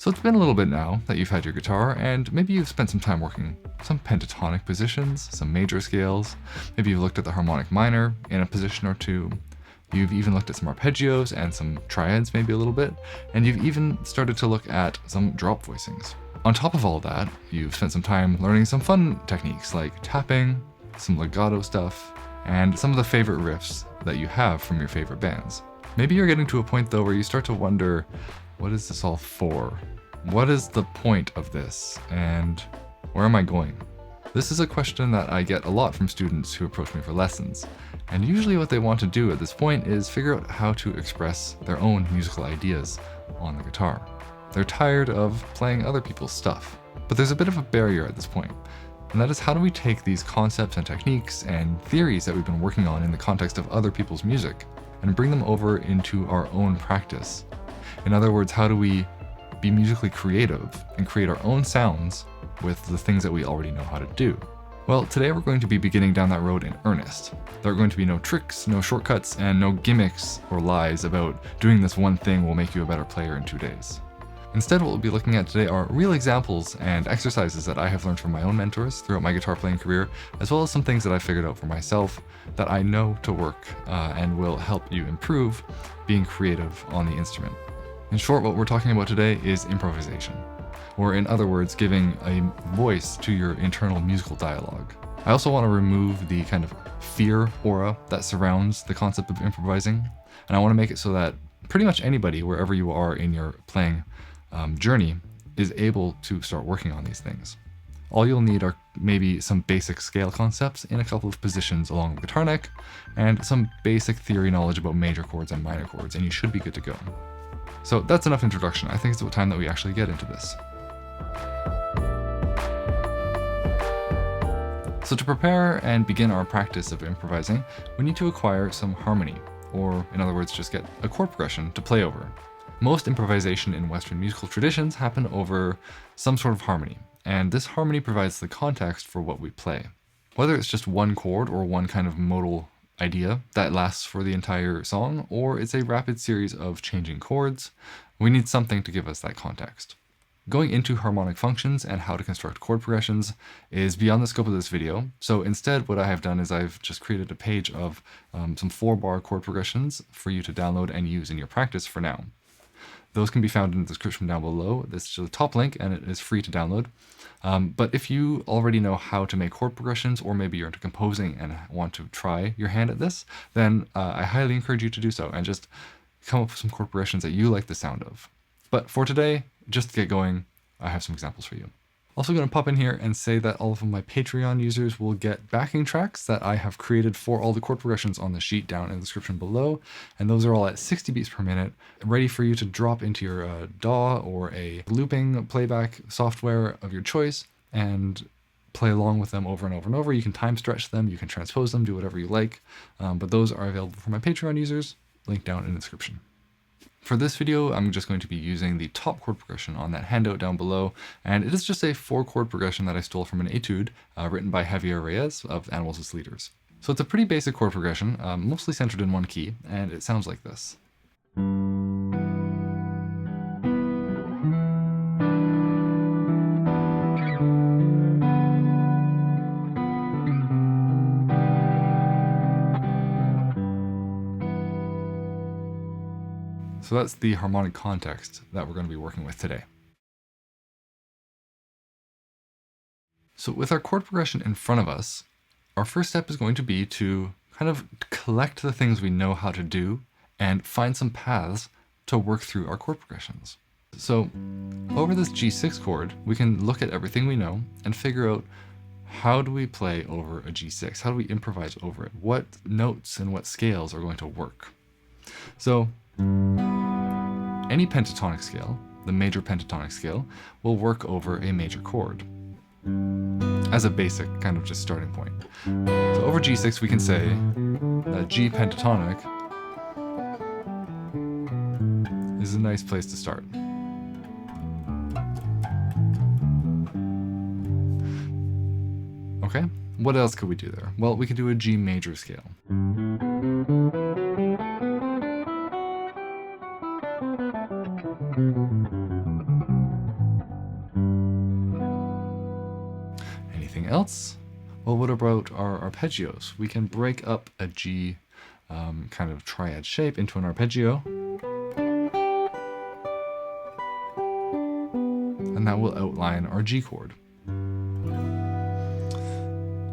So it's been a little bit now that you've had your guitar, and maybe you've spent some time working some pentatonic positions, some major scales. Maybe you've looked at the harmonic minor in a position or two. You've even looked at some arpeggios and some triads maybe a little bit, and you've even started to look at some drop voicings. On top of all that, you've spent some time learning some fun techniques like tapping, some legato stuff, and some of the favorite riffs that you have from your favorite bands. Maybe you're getting to a point though where you start to wonder, what is this all for? What is the point of this? And where am I going? This is a question that I get a lot from students who approach me for lessons. And usually what they want to do at this point is figure out how to express their own musical ideas on the guitar. They're tired of playing other people's stuff. But there's a bit of a barrier at this point. And that is, how do we take these concepts and techniques and theories that we've been working on in the context of other people's music and bring them over into our own practice? In other words, how do we be musically creative and create our own sounds with the things that we already know how to do? Well, today we're going to be beginning down that road in earnest. There are going to be no tricks, no shortcuts, and no gimmicks or lies about doing this one thing will make you a better player in 2 days. Instead, what we'll be looking at today are real examples and exercises that I have learned from my own mentors throughout my guitar playing career, as well as some things that I figured out for myself that I know to work and will help you improve being creative on the instrument. In short, what we're talking about today is improvisation, or in other words, giving a voice to your internal musical dialogue. I also want to remove the kind of fear aura that surrounds the concept of improvising, and I want to make it so that pretty much anybody, wherever you are in your playing journey, is able to start working on these things. All you'll need are maybe some basic scale concepts in a couple of positions along the guitar neck, and some basic theory knowledge about major chords and minor chords, and you should be good to go. So that's enough introduction. I think it's about time that we actually get into this. So to prepare and begin our practice of improvising, we need to acquire some harmony, or in other words, just get a chord progression to play over. Most improvisation in Western musical traditions happen over some sort of harmony, and this harmony provides the context for what we play. Whether it's just one chord or one kind of modal idea that lasts for the entire song, or it's a rapid series of changing chords, we need something to give us that context. Going into harmonic functions and how to construct chord progressions is beyond the scope of this video, so instead what I have done is I've just created a page of some 4-bar chord progressions for you to download and use in your practice for now. Those can be found in the description down below. This is the top link and it is free to download. But if you already know how to make chord progressions, or maybe you're into composing and want to try your hand at this, then I highly encourage you to do so and just come up with some chord progressions that you like the sound of. But for today, just to get going, I have some examples for you. Also going to pop in here and say that all of my Patreon users will get backing tracks that I have created for all the chord progressions on the sheet down in the description below. And those are all at 60 beats per minute, ready for you to drop into your DAW or a looping playback software of your choice and play along with them over and over and over. You can time stretch them, you can transpose them, do whatever you like. But those are available for my Patreon users, link down in the description. For this video, I'm just going to be using the top chord progression on that handout down below, and it is just a 4-chord progression that I stole from an etude written by Javier Reyes of Animals as Leaders. So it's a pretty basic chord progression, mostly centered in one key, and it sounds like this. So that's the harmonic context that we're going to be working with today. So with our chord progression in front of us, our first step is going to be to kind of collect the things we know how to do and find some paths to work through our chord progressions. So over this G6 chord, we can look at everything we know and figure out, how do we play over a G6? How do we improvise over it? What notes and what scales are going to work? So any pentatonic scale, the major pentatonic scale, will work over a major chord as a basic kind of just starting point. So over G6 we can say that G pentatonic is a nice place to start. Okay, what else could we do there? Well, we could do a G major scale. else? Well, what about our arpeggios? We can break up a G kind of triad shape into an arpeggio, and that will outline our G chord.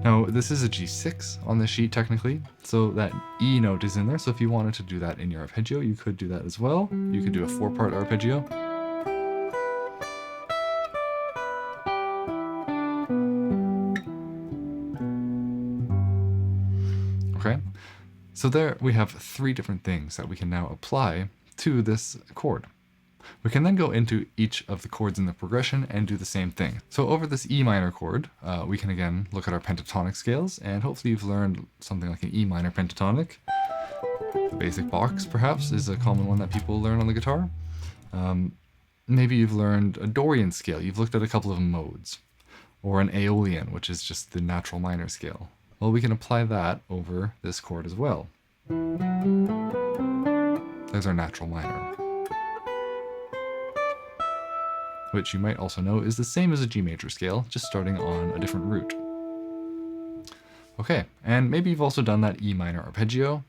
Now, this is a G6 on the sheet technically, so that E note is in there, so if you wanted to do that in your arpeggio, you could do that as well. You could do a 4-part arpeggio. Okay, so there we have 3 different things that we can now apply to this chord. We can then go into each of the chords in the progression and do the same thing. So over this E minor chord, we can again look at our pentatonic scales, and hopefully you've learned something like an E minor pentatonic. The basic box, perhaps, is a common one that people learn on the guitar. Maybe you've learned a Dorian scale. You've looked at a couple of modes. Or an Aeolian, which is just the natural minor scale. Well, we can apply that over this chord as well. There's our natural minor, which you might also know is the same as a G major scale, just starting on a different root. Okay, and maybe you've also done that E minor arpeggio.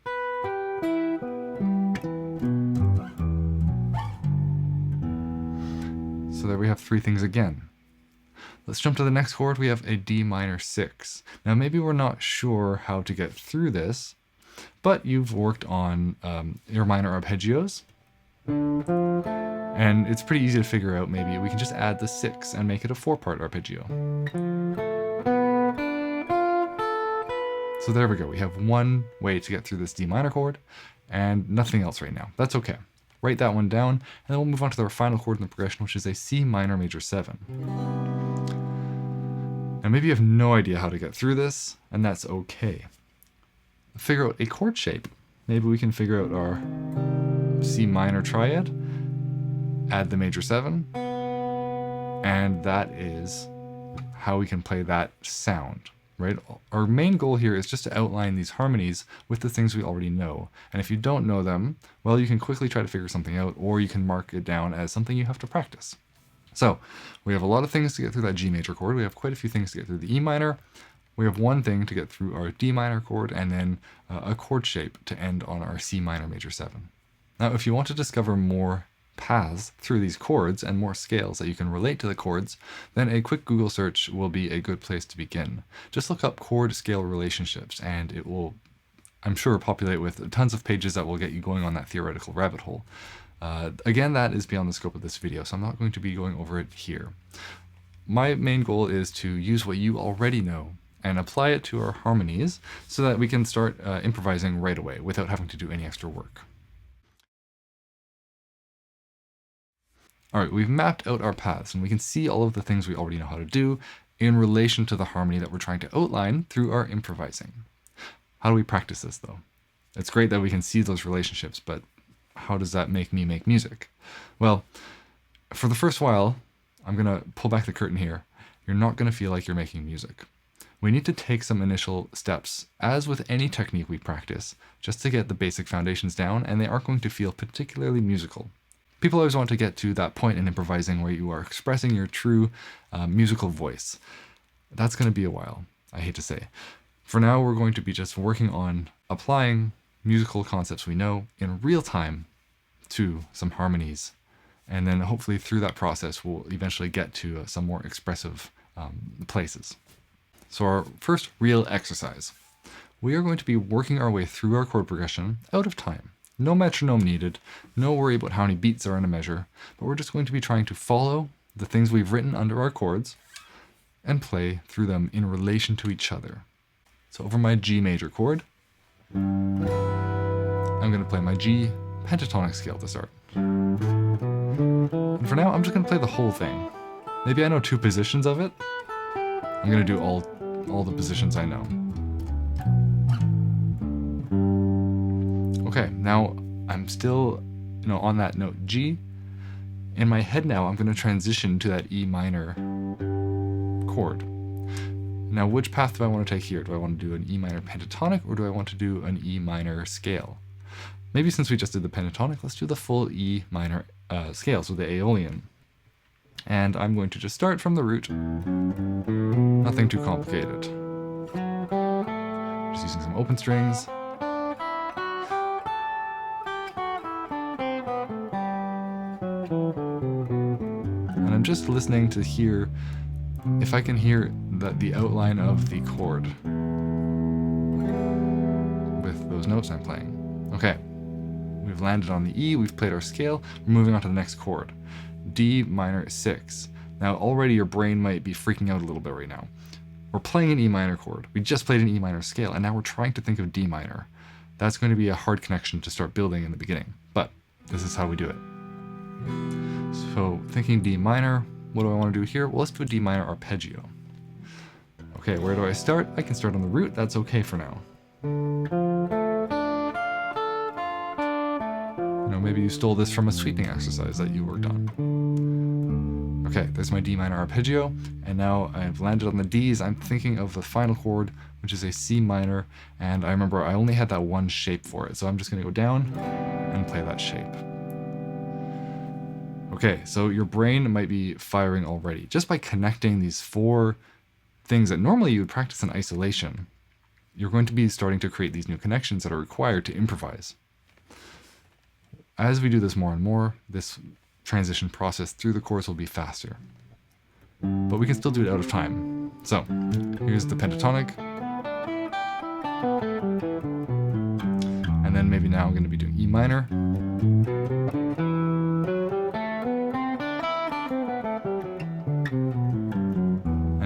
So there we have 3 things again. Let's jump to the next chord. We have a D minor 6. Now maybe we're not sure how to get through this, but you've worked on your minor arpeggios. And it's pretty easy to figure out. Maybe we can just add the 6 and make it a 4-part arpeggio. So there we go. We have one way to get through this D minor chord and nothing else right now. That's okay. Write that one down, and then we'll move on to our final chord in the progression, which is a C minor major 7. Now maybe you have no idea how to get through this, and that's okay. Figure out a chord shape. Maybe we can figure out our C minor triad, add the major 7, and that is how we can play that sound, right? Our main goal here is just to outline these harmonies with the things we already know. And if you don't know them, well, you can quickly try to figure something out, or you can mark it down as something you have to practice. So we have a lot of things to get through that G major chord. We have quite a few things to get through the E minor. We have one thing to get through our D minor chord, and then a chord shape to end on our C minor major 7. Now, if you want to discover more paths through these chords and more scales that you can relate to the chords, then a quick Google search will be a good place to begin. Just look up chord scale relationships, and it will, I'm sure, populate with tons of pages that will get you going on that theoretical rabbit hole. Again, that is beyond the scope of this video, so I'm not going to be going over it here. My main goal is to use what you already know and apply it to our harmonies so that we can start improvising right away without having to do any extra work. All right, we've mapped out our paths, and we can see all of the things we already know how to do in relation to the harmony that we're trying to outline through our improvising. How do we practice this, though? It's great that we can see those relationships, but how does that make me make music? Well, for the first while, I'm going to pull back the curtain here. You're not going to feel like you're making music. We need to take some initial steps, as with any technique we practice, just to get the basic foundations down, and they aren't going to feel particularly musical. People always want to get to that point in improvising where you are expressing your true musical voice. That's going to be a while, I hate to say. For now, we're going to be just working on applying musical concepts we know in real time to some harmonies. And then hopefully through that process, we'll eventually get to some more expressive places. So our first real exercise. We are going to be working our way through our chord progression out of time. No metronome needed, no worry about how many beats are in a measure, but we're just going to be trying to follow the things we've written under our chords and play through them in relation to each other. So over my G major chord, I'm going to play my G pentatonic scale to start. And for now, I'm just going to play the whole thing. Maybe I know 2 positions of it. I'm going to do all the positions I know. Okay, now I'm still, on that note G. In my head now, I'm going to transition to that E minor chord. Now, which path do I want to take here? Do I want to do an E minor pentatonic, or do I want to do an E minor scale? Maybe since we just did the pentatonic, let's do the full E minor scale, so the Aeolian. and I'm going to just start from the root. Nothing too complicated. Just using some open strings. And I'm just listening to hear if I can hear the outline of the chord with those notes I'm playing. Okay, we've landed on the E, we've played our scale, we're moving on to the next chord. D minor 6. Now already your brain might be freaking out a little bit right now. We're playing an E minor chord. We just played an E minor scale, and now we're trying to think of D minor. That's going to be a hard connection to start building in the beginning, but this is how we do it. So thinking D minor, what do I want to do here? Well, let's do a D minor arpeggio. Okay, where do I start? I can start on the root, that's okay for now. Maybe you stole this from a sweeping exercise that you worked on. Okay, there's my D minor arpeggio, and now I've landed on the Ds. I'm thinking of the final chord, which is a C minor, and I remember I only had that one shape for it, so I'm just going to go down and play that shape. Okay, so your brain might be firing already. Just by connecting these 4 things that normally you would practice in isolation, you're going to be starting to create these new connections that are required to improvise. As we do this more and more, this transition process through the chords will be faster. But we can still do it out of time. So, here's the pentatonic. And then maybe now I'm going to be doing E minor. And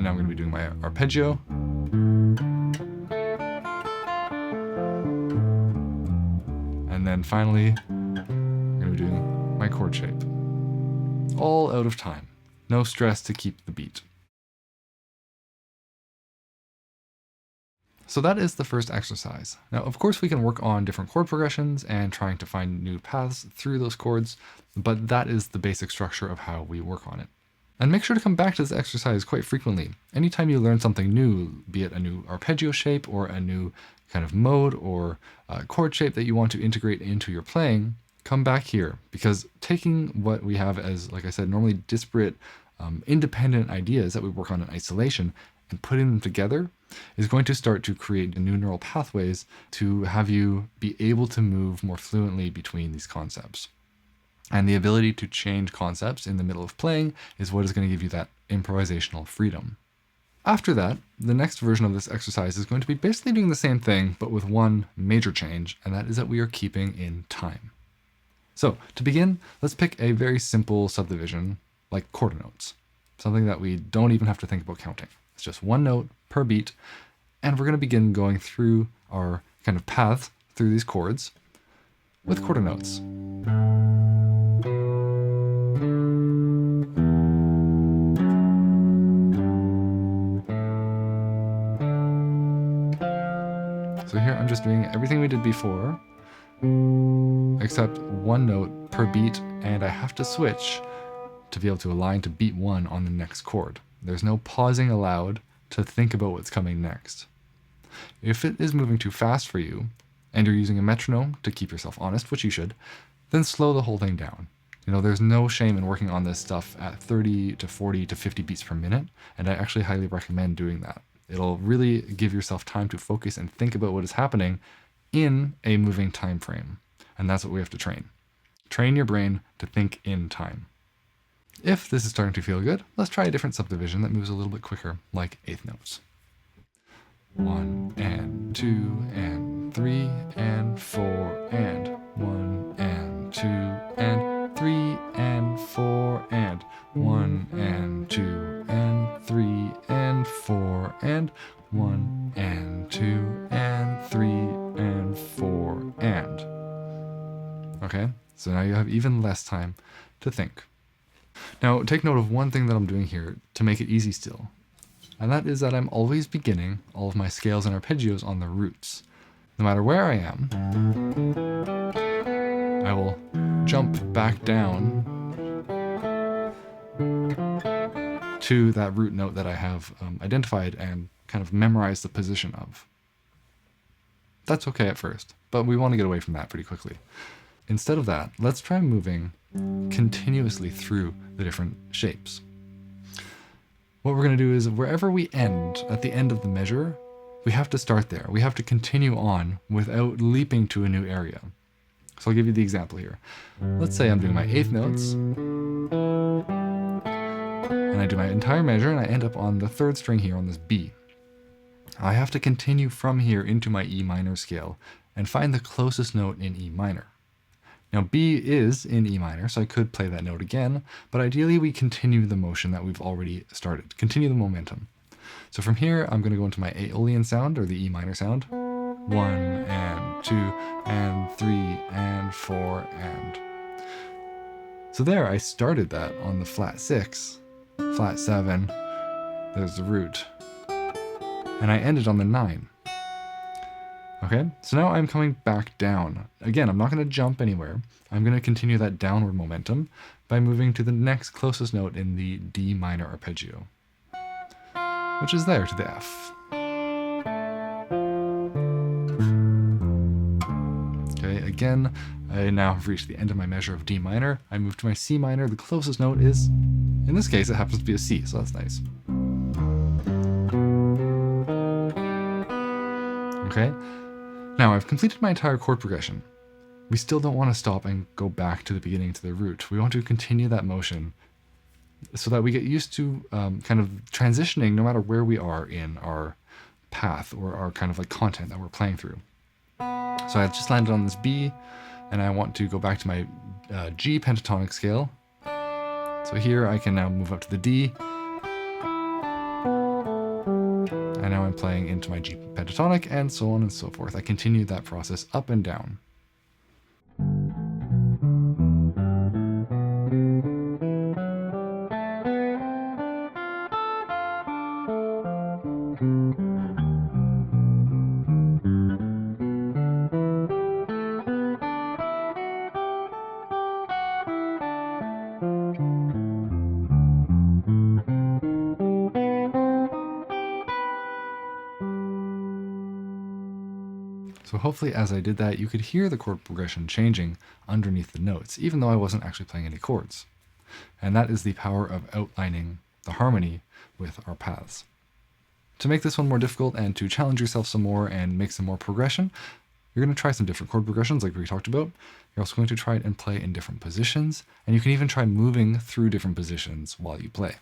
now I'm going to be doing my arpeggio. And then finally, doing my chord shape. All out of time. No stress to keep the beat. So that is the first exercise. Now, of course, we can work on different chord progressions and trying to find new paths through those chords, but that is the basic structure of how we work on it. And make sure to come back to this exercise quite frequently. Anytime you learn something new, be it a new arpeggio shape or a new kind of mode or chord shape that you want to integrate into your playing, come back here, because taking what we have as, like I said, normally disparate, independent ideas that we work on in isolation and putting them together is going to start to create new neural pathways to have you be able to move more fluently between these concepts. And the ability to change concepts in the middle of playing is what is going to give you that improvisational freedom. After that, the next version of this exercise is going to be basically doing the same thing, but with one major change, and that is that we are keeping in time. So, to begin, let's pick a very simple subdivision, like quarter notes. Something that we don't even have to think about counting. It's just one note per beat, and we're going to begin going through our kind of path through these chords with quarter notes. So here I'm just doing everything we did before, except one note per beat, and I have to switch to be able to align to beat 1 on the next chord. There's no pausing allowed to think about what's coming next. If it is moving too fast for you, and you're using a metronome to keep yourself honest, which you should, then slow the whole thing down. There's no shame in working on this stuff at 30 to 40 to 50 beats per minute, and I actually highly recommend doing that. It'll really give yourself time to focus and think about what is happening in a moving time frame. And that's what we have to train. Train your brain to think in time. If this is starting to feel good, let's try a different subdivision that moves a little bit quicker, like eighth notes. 1 and 2 and 3 and 4 and 1 and 2 and 3 and 4 and 1 and 2 and 3 and 4 and 1 and 2 and 3 and 4 and. Okay, so now you have even less time to think. Now take note of one thing that I'm doing here to make it easy still. And that is that I'm always beginning all of my scales and arpeggios on the roots. No matter where I am, I will jump back down to that root note that I have identified and kind of memorized the position of. That's okay at first, but we want to get away from that pretty quickly. Instead of that, let's try moving continuously through the different shapes. what we're going to do is wherever we end at the end of the measure, we have to start there. We have to continue on without leaping to a new area. So I'll give you the example here. Let's say I'm doing my eighth notes, and I do my entire measure, and I end up on the third string here on this B. I have to continue from here into my E minor scale and find the closest note in E minor. Now B is in E minor, so I could play that note again, but ideally we continue the motion that we've already started, continue the momentum. So from here, I'm going to go into my Aeolian sound, or the E minor sound. 1 and 2 and 3 and 4 and... So there, I started that on the flat 6, flat 7, there's the root, and I ended on the 9. Okay, so now I'm coming back down. Again, I'm not going to jump anywhere. I'm going to continue that downward momentum by moving to the next closest note in the D minor arpeggio, which is there to the F. Okay, again, I now have reached the end of my measure of D minor. I move to my C minor. The closest note is, in this case, it happens to be a C, so that's nice. Okay. Now I've completed my entire chord progression. We still don't want to stop and go back to the beginning to the root. We want to continue that motion so that we get used to kind of transitioning no matter where we are in our path or our kind of like content that we're playing through. So I just landed on this B, and I want to go back to my G pentatonic scale. So here I can now move up to the D, and now I'm playing into my G pentatonic, and so on and so forth. I continue that process up and down. So hopefully as I did that, you could hear the chord progression changing underneath the notes, even though I wasn't actually playing any chords. And that is the power of outlining the harmony with our paths. To make this one more difficult and to challenge yourself some more and make some more progression, you're going to try some different chord progressions like we talked about. You're also going to try it and play in different positions, and you can even try moving through different positions while you play.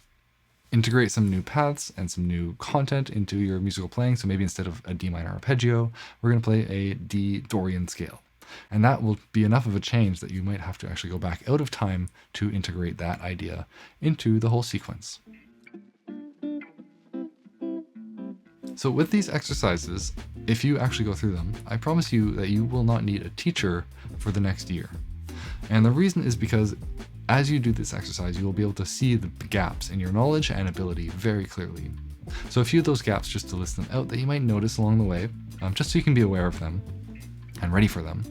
Integrate some new paths and some new content into your musical playing. So maybe instead of a D minor arpeggio, we're going to play a D Dorian scale. And that will be enough of a change that you might have to actually go back out of time to integrate that idea into the whole sequence. So with these exercises, if you actually go through them, I promise you that you will not need a teacher for the next year. And the reason is because as you do this exercise, you will be able to see the gaps in your knowledge and ability very clearly. So a few of those gaps, just to list them out, that you might notice along the way, just so you can be aware of them and ready for them,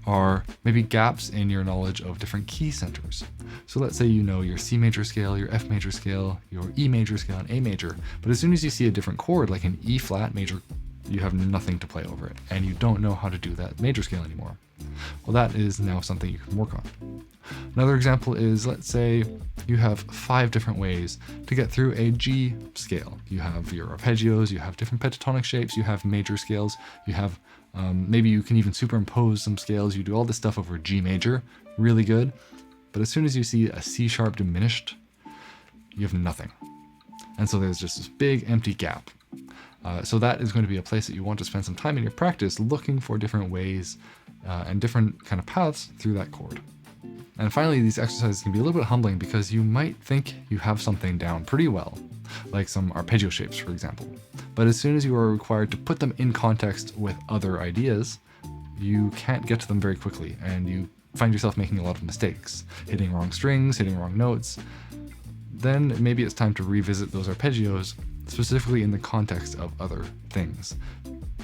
are maybe gaps in your knowledge of different key centers. So let's say you know your C major scale, your F major scale, your E major scale, and A major, but as soon as you see a different chord, like an E flat major, you have nothing to play over it, and you don't know how to do that major scale anymore. Well, that is now something you can work on. Another example is, let's say you have 5 different ways to get through a G scale. You have your arpeggios, you have different pentatonic shapes, you have major scales, you have maybe you can even superimpose some scales. You do all this stuff over G major, really good. But as soon as you see a C sharp diminished, you have nothing. And so there's just this big empty gap. So that is going to be a place that you want to spend some time in your practice looking for different ways and different kind of paths through that chord. And finally, these exercises can be a little bit humbling because you might think you have something down pretty well, like some arpeggio shapes, for example. But as soon as you are required to put them in context with other ideas, you can't get to them very quickly, and you find yourself making a lot of mistakes, hitting wrong strings, hitting wrong notes. Then maybe it's time to revisit those arpeggios, specifically in the context of other things.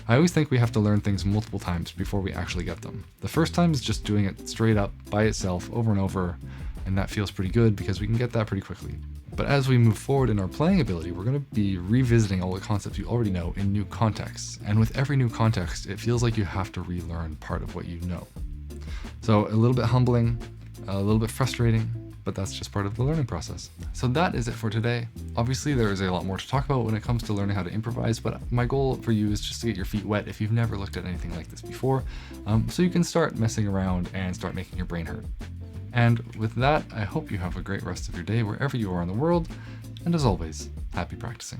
I always think we have to learn things multiple times before we actually get them. The first time is just doing it straight up by itself over and over, and that feels pretty good because we can get that pretty quickly. But as we move forward in our playing ability, we're going to be revisiting all the concepts you already know in new contexts. And with every new context, it feels like you have to relearn part of what you know. So a little bit humbling, a little bit frustrating, but but that's just part of the learning process. So that is it for today. Obviously, there is a lot more to talk about when it comes to learning how to improvise, but my goal for you is just to get your feet wet if you've never looked at anything like this before, so you can start messing around and start making your brain hurt. And with that, I hope you have a great rest of your day wherever you are in the world, and as always, happy practicing.